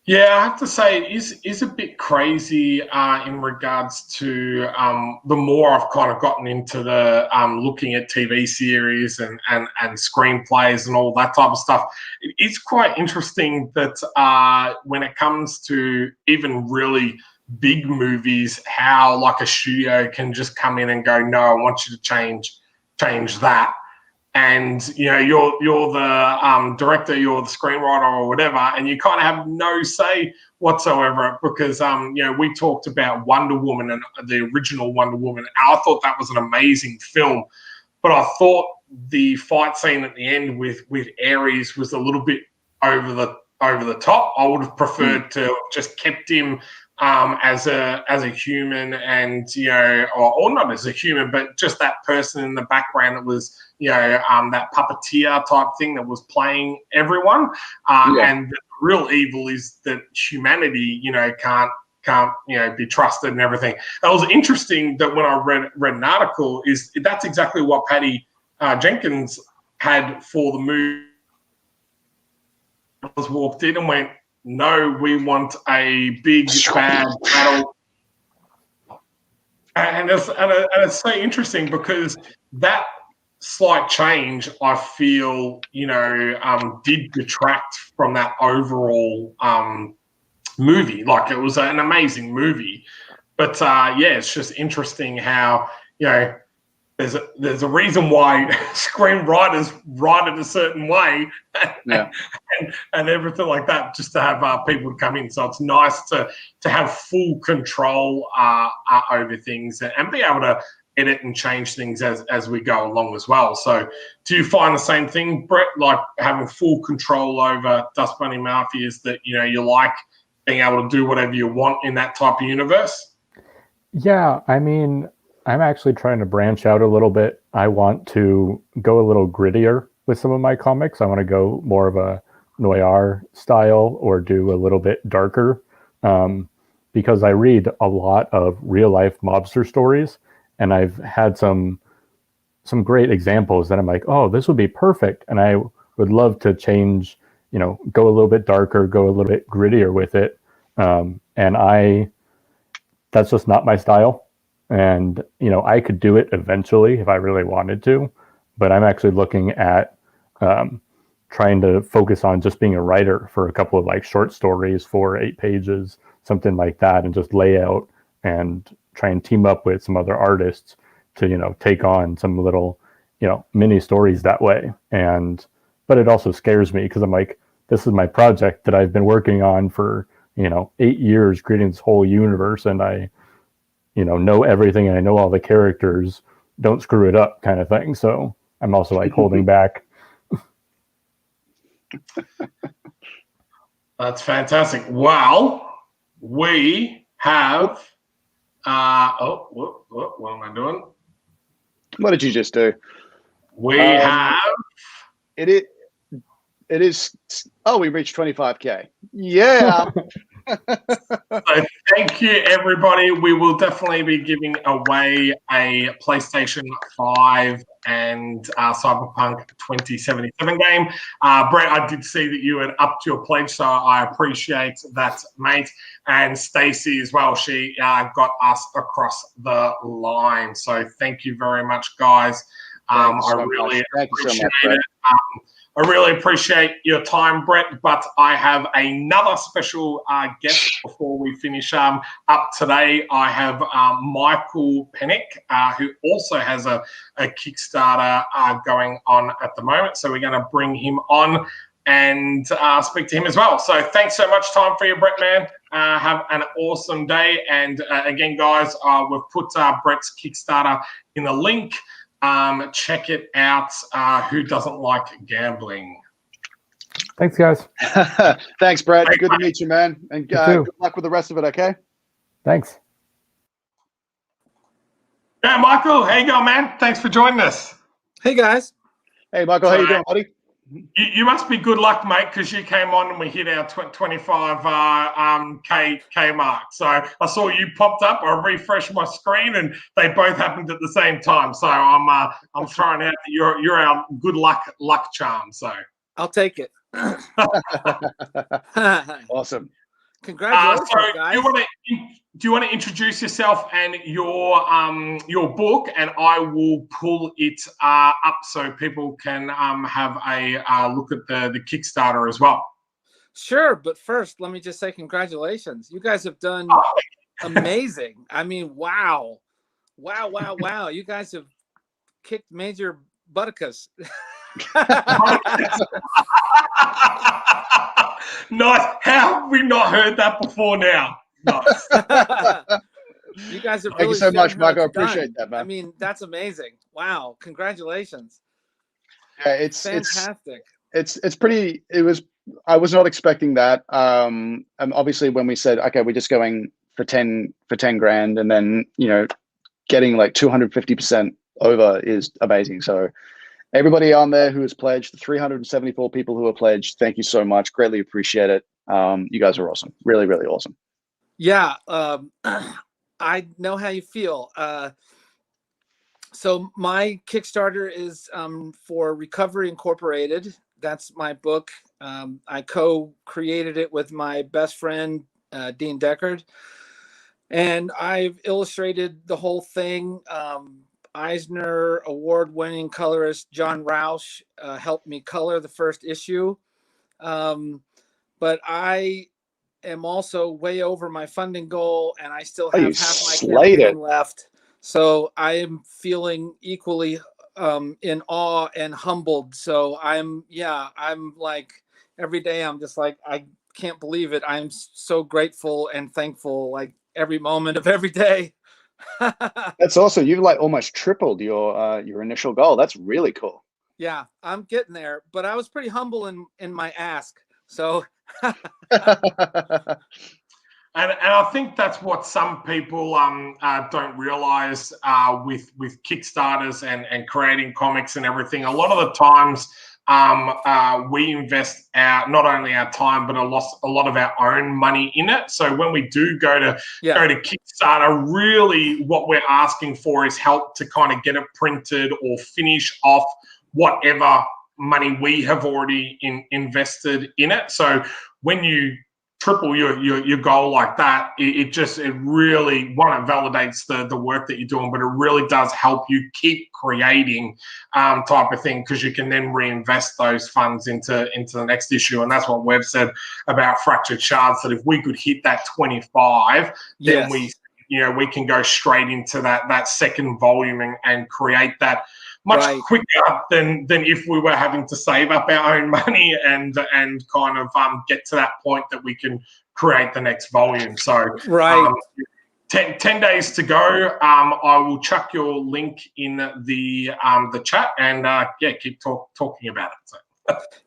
Yeah, I have to say it is a bit crazy in regards to the more I've kind of gotten into the looking at TV series and screenplays and all that type of stuff. It is quite interesting that when it comes to even really big movies, how like a studio can just come in and go, no, I want you to change that. And you're the director, you're the screenwriter or whatever, and you kind of have no say whatsoever, because we talked about Wonder Woman and the original Wonder Woman, and I thought that was an amazing film, but I thought the fight scene at the end with Ares was a little bit over the top. I would have preferred to have just kept him as a human, and or not as a human, but just that person in the background that was that puppeteer type thing that was playing everyone. And the real evil is that humanity can't be trusted and everything. It was interesting that when I read an article, is that's exactly what Patty Jenkins had for the movie. Was walked in and went, no, we want a big bad battle. And it's so interesting, because that slight change, I feel, did detract from that overall movie. Like, it was an amazing movie. But, it's just interesting how, there's a reason why screenwriters write it a certain way, and everything like that, just to have people come in. So it's nice to have full control over things and be able to edit and change things as we go along as well. So do you find the same thing, Brett, like having full control over Dust Bunny Mafia, is that, you know, you like being able to do whatever you want in that type of universe? Yeah, I mean, I'm actually trying to branch out a little bit. I want to go a little grittier with some of my comics. I want to go more of a noir style or do a little bit darker, because I read a lot of real life mobster stories, and I've had some great examples that I'm like, oh, this would be perfect. And I would love to change, you know, go a little bit darker, go a little bit grittier with it. That's just not my style. And, you know, I could do it eventually if I really wanted to, but I'm actually looking at trying to focus on just being a writer for a couple of like short stories, 4 or 8 pages, something like that, and just lay out and try and team up with some other artists to, you know, take on some little, you know, mini stories that way. But it also scares me because I'm like, this is my project that I've been working on for, you know, 8 years, creating this whole universe, and I, you know everything, and I know all the characters, don't screw it up kind of thing. So I'm also like holding back. That's fantastic. Well, we have what am I doing? What did you just do? We have it is we reached 25K. Yeah. So thank you, everybody. We will definitely be giving away a PlayStation 5 and Cyberpunk 2077 game. Brett, I did see that you had upped your pledge, so I appreciate that, mate. And Stacey as well, she got us across the line. So thank you very much, guys. I really appreciate it. I really appreciate your time, Brett, but I have another special guest before we finish up today. I have Michael Pennick, who also has a Kickstarter going on at the moment. So we're going to bring him on and speak to him as well. So thanks so much, time for you, Brett, man. Have an awesome day. And again, guys, we've put Brett's Kickstarter in the link. Check it out. Who doesn't like gambling? Thanks, guys. Thanks, Brett. Good to meet you, man. And good luck with the rest of it, okay? Thanks. Yeah, Michael, how you going, man? Thanks for joining us. Hey, guys. Hey, Michael, how you doing, buddy? You must be good luck, mate, because you came on and we hit our 25 K mark. So I saw you popped up. I refreshed my screen, and they both happened at the same time. So I'm throwing out that you're our good luck charm. So I'll take it. Awesome. Congratulations, guys. Do you want to introduce yourself and your book, and I will pull it up so people can have a look at the Kickstarter as well. Sure, but first, let me just say congratulations. You guys have done amazing. I mean, wow. You guys have kicked major butticus. Nice. How have we not heard that before now? Nice. You guys have Thank you so much, Michael. I appreciate that, man. I mean, that's amazing. Wow. Congratulations. Yeah, it's fantastic. It's pretty. I was not expecting that. And obviously when we said, okay, we're just going for 10 grand, and then, you know, getting like 250% over is amazing. So everybody on there who has pledged, the 374 people who are pledged, thank you so much. Greatly appreciate it. You guys are awesome. Really, really awesome. Yeah. I know how you feel. So my Kickstarter is for Recovery Incorporated. That's my book. I co-created it with my best friend, Dean Deckard. And I've illustrated the whole thing. Eisner award-winning colorist John Roush helped me color the first issue. But I am also way over my funding goal, and I still have half my campaign left. So I am feeling equally in awe and humbled. So I'm like every day I'm just like, I can't believe it. I'm so grateful and thankful, like every moment of every day. That's awesome. You've like almost tripled your initial goal. That's really cool. Yeah, I'm getting there, but I was pretty humble in my ask. So And I think that's what some people don't realize with Kickstarters and creating comics and everything. A lot of the times we invest not only our time but a lot of our own money in it. So when we do go to Kickstarter, really what we're asking for is help to kind of get it printed or finish off whatever money we have already invested in it. So when you triple your goal like that, it really, it validates the work that you're doing, but it really does help you keep creating type of thing, because you can then reinvest those funds into the next issue. And that's what we've said about Fractured Shards, that if we could hit that 25, then we can go straight into that second volume and create that much quicker than if we were having to save up our own money and kind of get to that point that we can create the next volume. So 10 days to go. I will chuck your link in the chat and keep talking about it. So.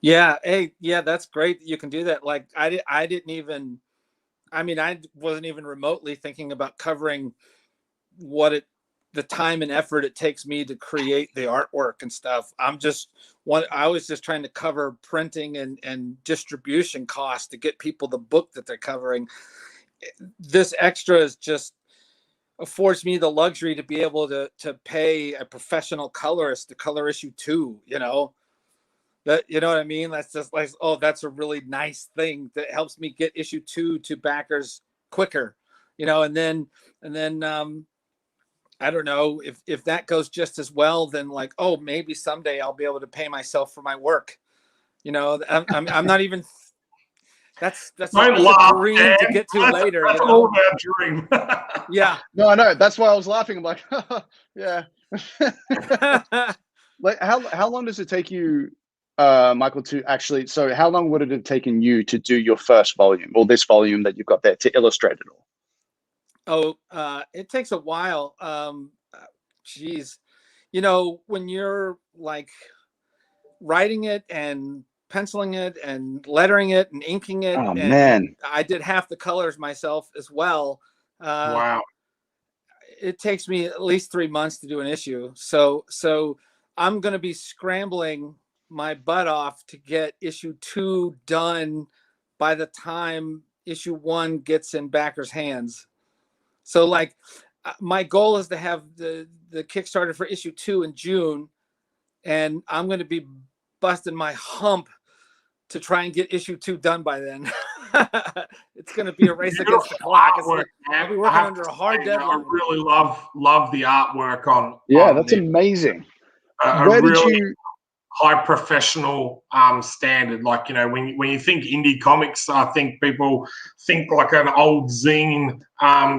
That's great that you can do that. Like I wasn't even remotely thinking about covering the time and effort it takes me to create the artwork and stuff. I was just trying to cover printing and distribution costs to get people the book that they're covering. This extra is just affords me the luxury to be able to pay a professional colorist to color issue 2, that, you know what I mean? That's just like, oh, that's a really nice thing that helps me get issue 2 to backers quicker, and then I don't know if that goes just as well, then like, oh, maybe someday I'll be able to pay myself for my work. I'm not even. That's a dream to get to later. That's all about dream. Yeah. No, I know. That's why I was laughing. I'm like, yeah. Like, how long does it take you, Michael, to actually? So, how long would it have taken you to do your first volume, or this volume that you've got there, to illustrate it all? Oh, it takes a while. Geez, when you're like writing it and penciling it and lettering it and inking it. Oh, man. I did half the colors myself as well. Wow. It takes me at least 3 months to do an issue. So I'm going to be scrambling my butt off to get issue 2 done by the time issue 1 gets in backers' hands. So like my goal is to have the Kickstarter for issue 2 in June, and I'm going to be busting my hump to try and get issue 2 done by then. It's going to be a race against the clock. I'll be working under a hard deadline. I really love the artwork on. Yeah, that's amazing. Where did you? High professional standard. Like, when you think indie comics, I think people think like an old zine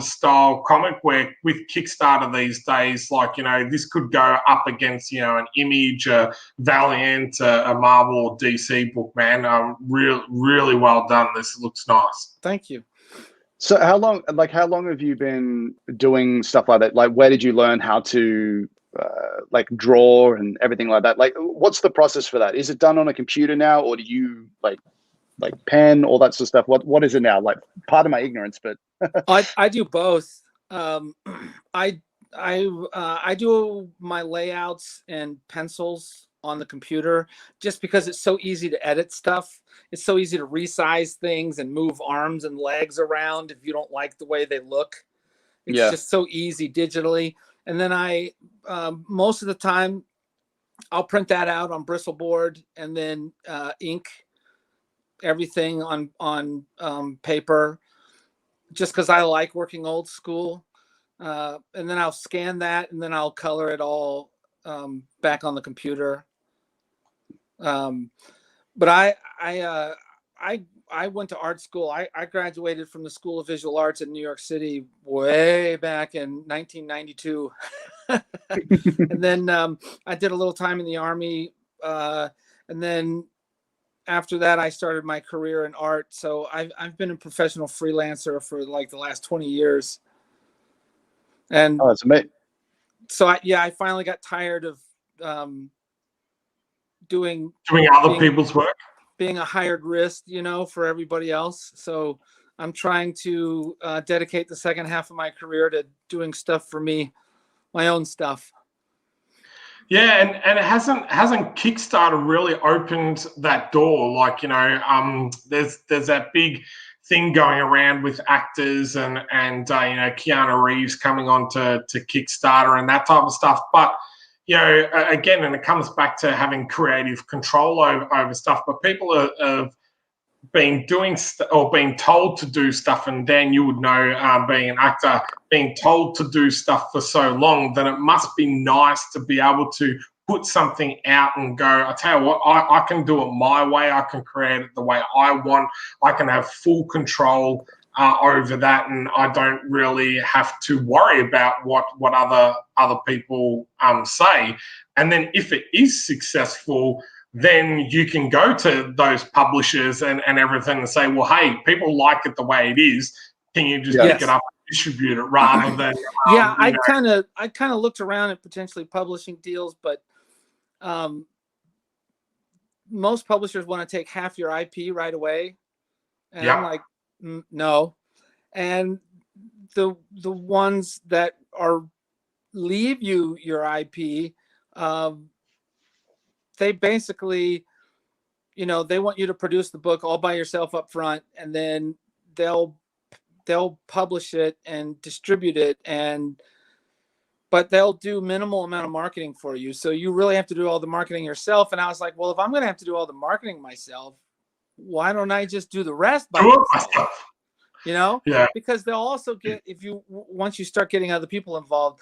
style comic, where with Kickstarter these days, like, this could go up against, an Image, a Valiant, a Marvel or DC book, man. Really well done. This looks nice. Thank you. So how long have you been doing stuff like that? Like, where did you learn how to like draw and everything like that? Like, what's the process for that? Is it done on a computer now, or do you like pen, all that sort of stuff? What is it now? Like, pardon my ignorance, but I do both. I do my layouts and pencils on the computer, just because it's so easy to edit stuff. It's so easy to resize things and move arms and legs around if you don't like the way they look. It's just so easy digitally. And then I, most of the time, I'll print that out on bristle board and then ink everything on paper, just because I like working old school. And then I'll scan that, and then I'll color it all back on the computer. But I went to art school. I graduated from the School of Visual Arts in New York City way back in 1992. And then I did a little time in the Army. And then after that, I started my career in art. So I've been a professional freelancer for like the last 20 years. And that's amazing. So I finally got tired of doing other people's work, being a hired wrist, for everybody else. So I'm trying to dedicate the second half of my career to doing stuff for me, my own stuff. Yeah, and it hasn't Kickstarter really opened that door? Like, there's that big thing going around with actors and Keanu Reeves coming on to Kickstarter and that type of stuff. But again, and it comes back to having creative control over stuff. But people have been doing or being told to do stuff, and Dan, you would know, being an actor, being told to do stuff for so long, that it must be nice to be able to put something out and go, I tell you what, I can do it my way. I can create it the way I want. I can have full control over that, and I don't really have to worry about what other people say. And then if it is successful, then you can go to those publishers and everything and say, well, hey, people like it the way it is. Can you just pick it up and distribute it rather than I kind of looked around at potentially publishing deals, but most publishers want to take half your IP right away. And I'm like, no. And the ones that leave you your IP, they basically, they want you to produce the book all by yourself up front, and then they'll publish it and distribute it, but they'll do minimal amount of marketing for you. So you really have to do all the marketing yourself. And I was like, well, if I'm going to have to do all the marketing myself, why don't I just do the rest by myself? Because they'll also get, once you start getting other people involved,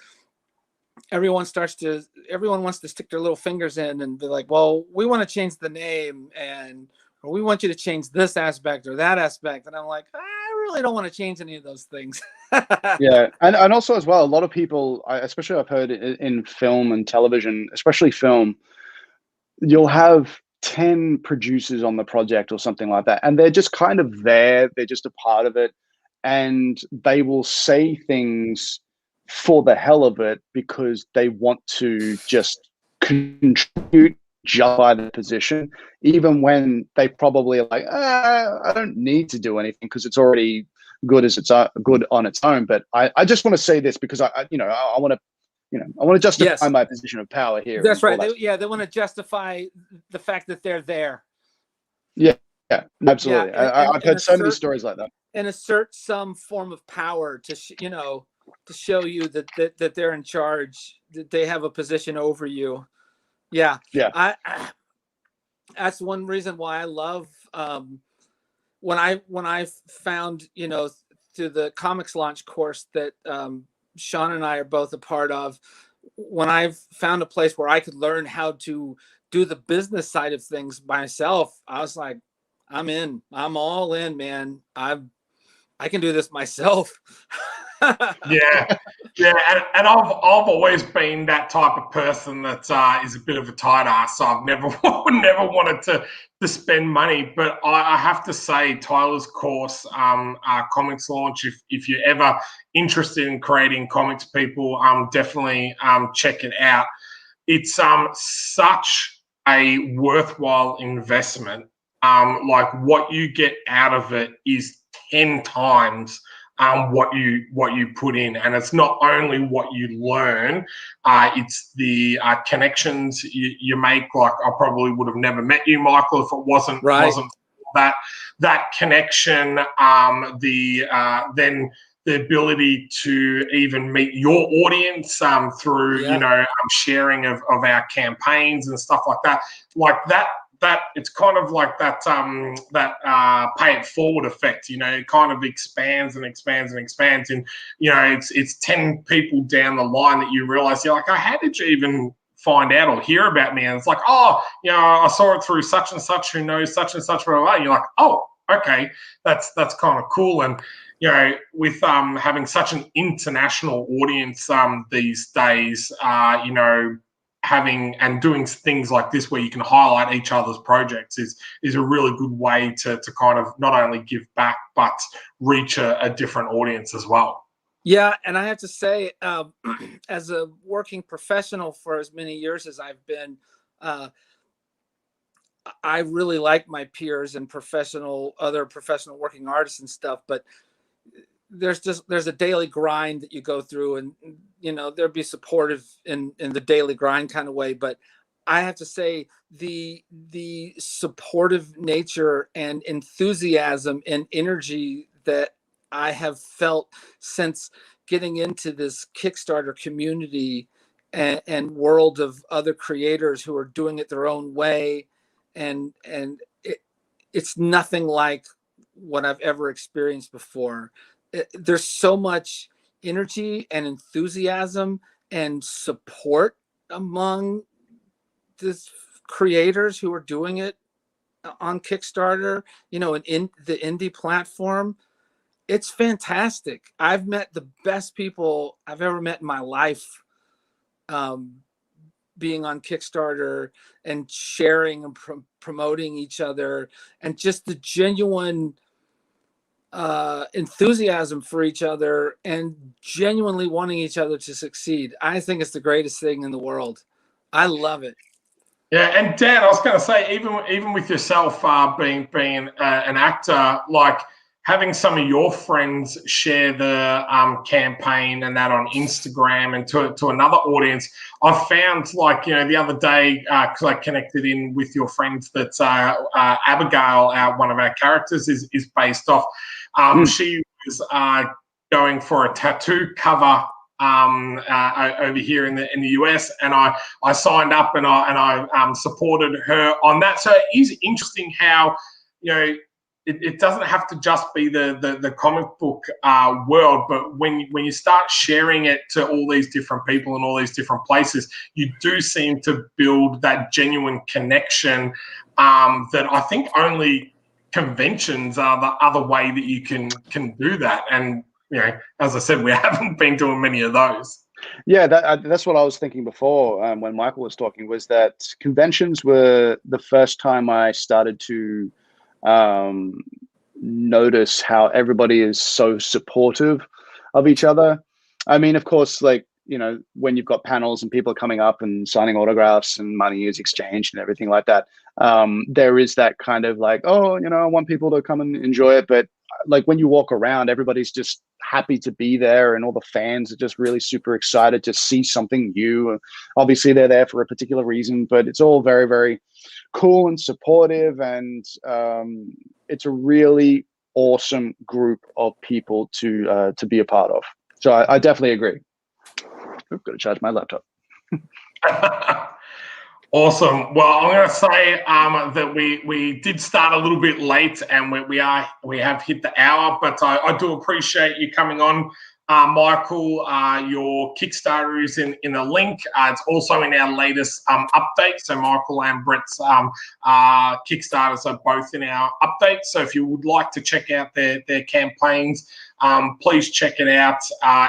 everyone wants to stick their little fingers in and be like, well, we want to change the name, or we want you to change this aspect or that aspect. And I'm like, I really don't want to change any of those things. Yeah. And also as well, a lot of people, especially I've heard in film and television, especially film, you'll have 10 producers on the project or something like that. And they're just kind of there. They're just a part of it. And they will say things for the hell of it because they want to just contribute just by the position, even when they probably are like, I don't need to do anything because it's already good good on its own. But I just want to say this because I want to justify my position of power here. That's right. They want to justify the fact that they're there. Yeah, absolutely. I've heard so many stories like that. And assert some form of power to show you that they're in charge, that they have a position over you. Yeah. That's one reason why I love when I found, through the comics launch course that Shaun and I are both a part of, when I found a place where I could learn how to do the business side of things myself, I was like, I'm in. I'm all in, man. I can do this myself. Yeah. And I've always been that type of person that is a bit of a tight ass. So I've never wanted to spend money. But I have to say, Tyler's course, comics launch, if you're ever interested in creating comics, people, definitely check it out. It's such a worthwhile investment. Like what you get out of it is 10 times what you put in, and it's not only what you learn, it's the connections you make. Like I probably would have never met you, Michael, if it wasn't that connection. Then the ability to even meet your audience through sharing of our campaigns and stuff like that. Like that it's kind of like that pay it forward effect. It kind of expands and expands and expands, and it's 10 people down the line that you realize you're like, oh, how did you even find out or hear about me? And it's like, I saw it through such and such who knows such and such. And you're like, oh, okay, that's kind of cool. And you know, with having such an international audience these days, you know, having and doing things like this where you can highlight each other's projects is a really good way to kind of not only give back but reach a different audience as well. Yeah, and I have to say, as a working professional for as many years as I've been, I really like my peers and other professional working artists and stuff, but there's a daily grind that you go through, and you know, there'll be supportive in the daily grind kind of way, but I have to say the supportive nature and enthusiasm and energy that I have felt since getting into this Kickstarter community and world of other creators who are doing it their own way, and it's nothing like what I've ever experienced before. There's so much energy and enthusiasm and support among the creators who are doing it on Kickstarter, you know, and in the indie platform. It's fantastic. I've met the best people I've ever met in my life, being on Kickstarter and sharing and promoting each other, and just the genuine enthusiasm for each other and genuinely wanting each other to succeed. I think it's the greatest thing in the world. I love it. Yeah, and Dan, I was going to say, even with yourself being an actor, like having some of your friends share the campaign and that on Instagram and to another audience, I found, like, you know, the other day, because I connected in with your friends, that Abigail, one of our characters, is based off. She was going for a tattoo cover over here in the US, and I signed up and I supported her on that. So it is interesting how, you know, it doesn't have to just be the comic book world, but when you start sharing it to all these different people in all these different places, you do seem to build that genuine connection that I think only conventions are the other way that you can do that. And you know, as I said, we haven't been doing many of those. Yeah, that's what I was thinking before when Michael was talking, was that conventions were the first time I started to notice how everybody is so supportive of each other. I mean, of course, like, you know, when you've got panels and people are coming up and signing autographs and money is exchanged and everything like that, there is that kind of like, oh, you know, I want people to come and enjoy it. But like when you walk around, everybody's just happy to be there, and all the fans are just really super excited to see something new. Obviously, they're there for a particular reason, but it's all very, very cool and supportive, and it's a really awesome group of people to be a part of. So I definitely agree. I've got to charge my laptop. Awesome. Well, I'm going to say that we did start a little bit late, and we have hit the hour, but I do appreciate you coming on. Michael, your Kickstarter is in the link. It's also in our latest update. So Michael and Brett's Kickstarters are both in our update. So if you would like to check out their campaigns, please check it out.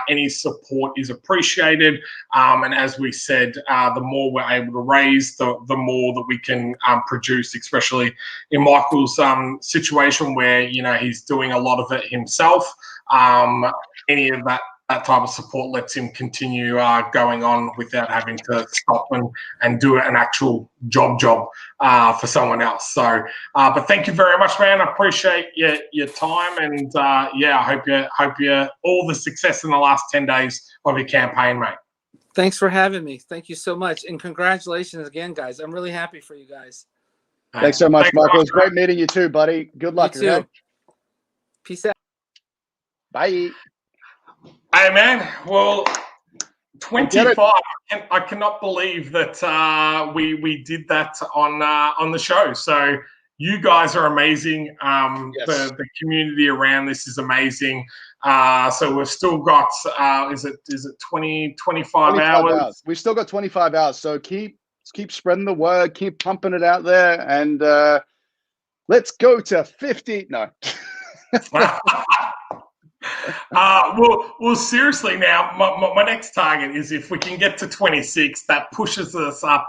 Any support is appreciated. And as we said, the more we're able to raise, the more that we can produce, especially in Michael's situation where, you know, he's doing a lot of it himself. Any of that type of support lets him continue going on without having to stop and do an actual job for someone else. So, but thank you very much, man. I appreciate your time, and yeah, I hope you all the success in the last 10 days of your campaign, mate. Thanks for having me. Thank you so much, and congratulations again, guys. I'm really happy for you guys. Thanks so much, Michael. It's great meeting you too, buddy. Good luck. You too. Okay? Peace out. Bye. Hey, man. Well, 25. I cannot believe that we did that on the show. So you guys are amazing. Yes. The community around this is amazing. So we've still got is it 25 hours? We've still got 25 hours. So keep spreading the word, keep pumping it out there, and Let's go to 50. No. Well, seriously now, my next target is if we can get to 26, that pushes us up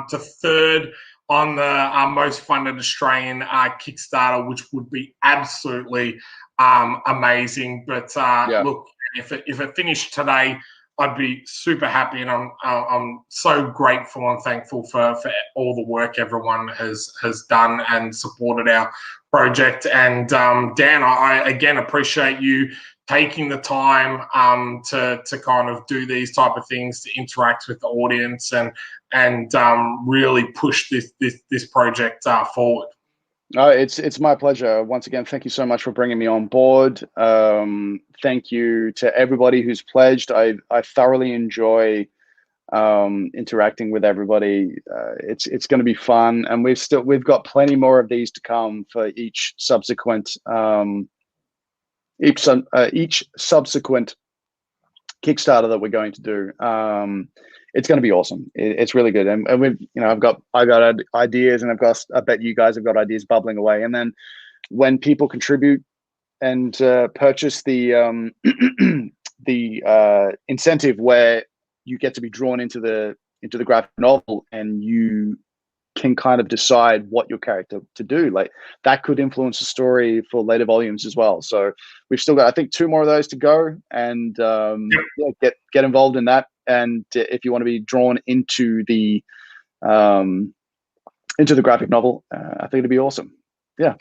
to third on the most funded Australian Kickstarter, which would be absolutely amazing. But look, if it finished today, I'd be super happy, and I'm so grateful and thankful for all the work everyone has done and supported our project. And Dan, I again appreciate you taking the time to kind of do these type of things, to interact with the audience and really push this project forward. It's my pleasure. Once again, thank you so much for bringing me on board. Thank you to everybody who's pledged. I thoroughly enjoy interacting with everybody. It's going to be fun, and we've got plenty more of these to come for each subsequent Kickstarter that we're going to do. It's going to be awesome. It's really good, and we've, I got ideas, and I bet you guys have got ideas bubbling away. And then when people contribute and purchase the the incentive where you get to be drawn into the graphic novel, and you can kind of decide what your character to do, like that could influence the story for later volumes as well. So we've still got, I think, 2 more of those to go, and get involved in that. And if you want to be drawn into the graphic novel, I think it'd be awesome. Yeah.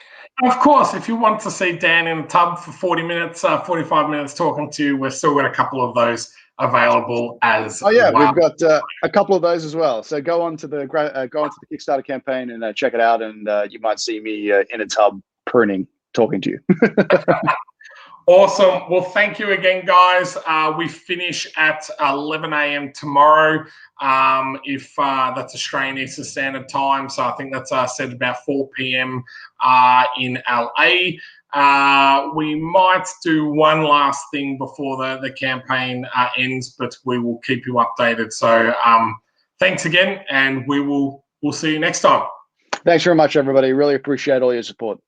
Of course, if you want to see Dan in a tub for 40 minutes, 45 minutes talking to you, we've still got a couple of those available as well. We've got a couple of those as well. So go on to the Kickstarter campaign and check it out, and you might see me in a tub pruning, talking to you. Awesome. Well, thank you again, guys. We finish at 11 a.m. tomorrow, if that's Australian Eastern Standard Time. So I think that's said about 4 p.m. In LA. We might do one last thing before the campaign ends, but we will keep you updated. So thanks again, and we'll see you next time. Thanks very much, everybody. Really appreciate all your support.